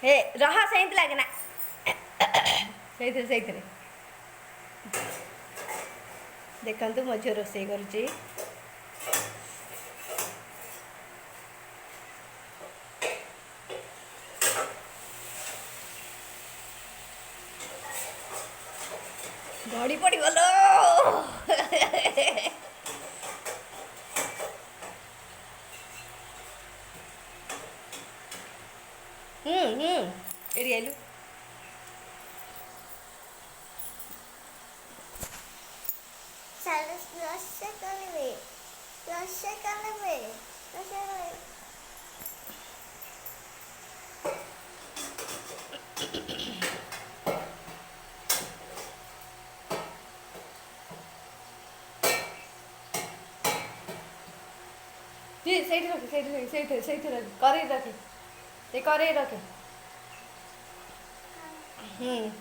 हे रहा सेंत लगे ना से देखु मो झील रोसे कर गड़ी पड़ गलो एड़ी आइलु जी सही रखे करे रखे ते करे रखे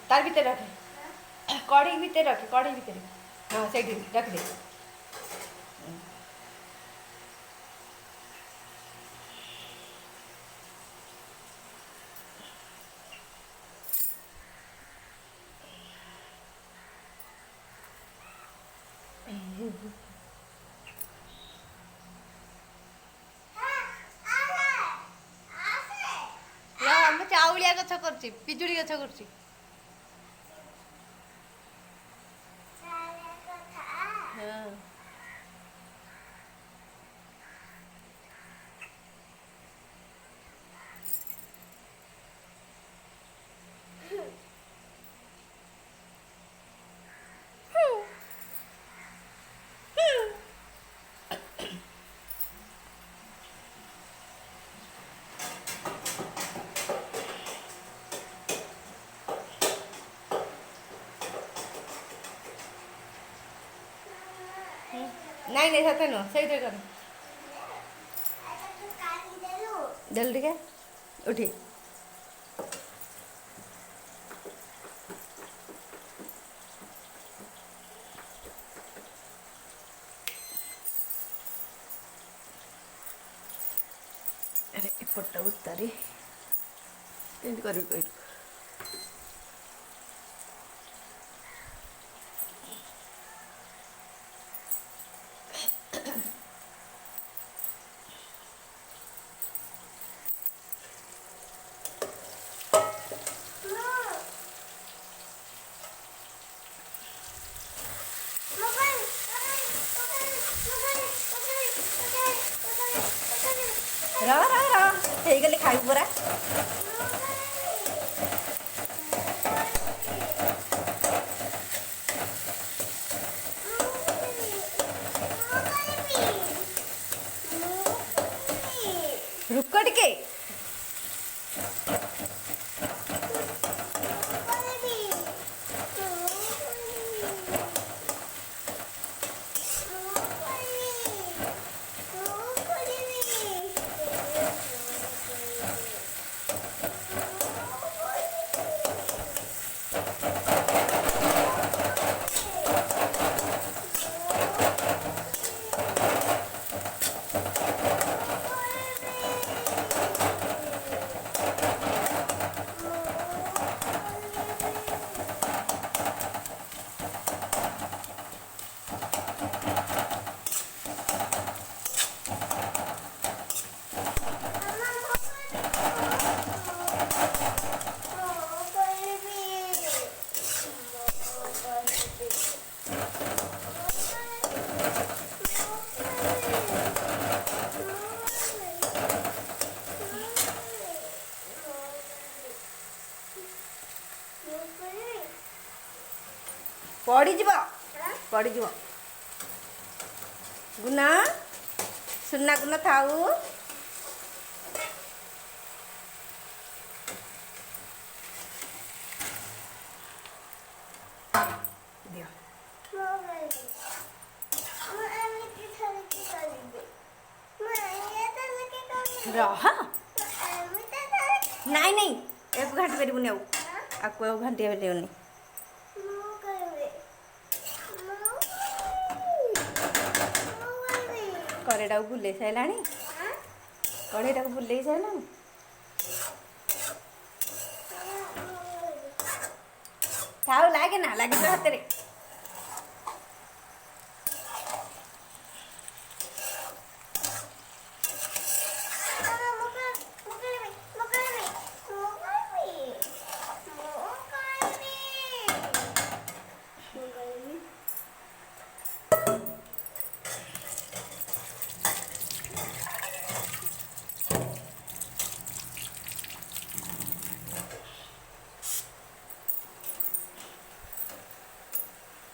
तार भीतर रखे कढ़ी भीतर रखे कढ़ी भीतर हाँ सही रख दे चाउलिया गछ कर पिजुड़ी गछ कर नहीं नहीं सत्य नुह सही कर जल्दी के उठी अरे इपटा उतारी कर गले खाई पूरा रुक टिके पड़ी गुना सुना गुना थाऊ रहा नहीं नहीं एक घाटी पारिबुनि आउ घाटी पारिबुनि कड़ेटा को बुले सारा कड़ेटा को बुले सारा ଥାଉ ଲାଗେ ନା ଲାଗିବ ହାତରେ।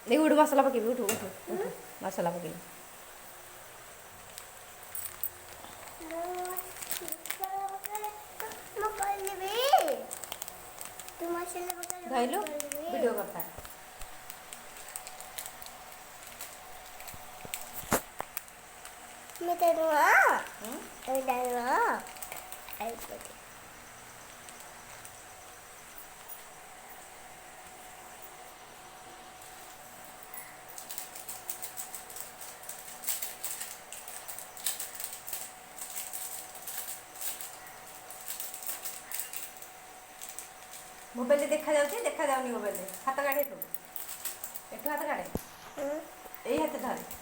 ଦେଖ ଉଠୁ ମସଲା ପକେଇବି ଉଠୁ ଉଠୁ ଉଠୁ ମସଲା ପକେଇବି। ଧଇଲୁ ଭିଡ଼ିଓ କଥା। ମୋବାଇଲରେ ଦେଖାଯାଉଛି ଦେଖାଯାଉନି ମୋବାଇଲରେ। ହାତ କାଢ଼େ ଏଠୁ ହାତ କାଢ଼େ ଏଇ ହାତ ଧରେ।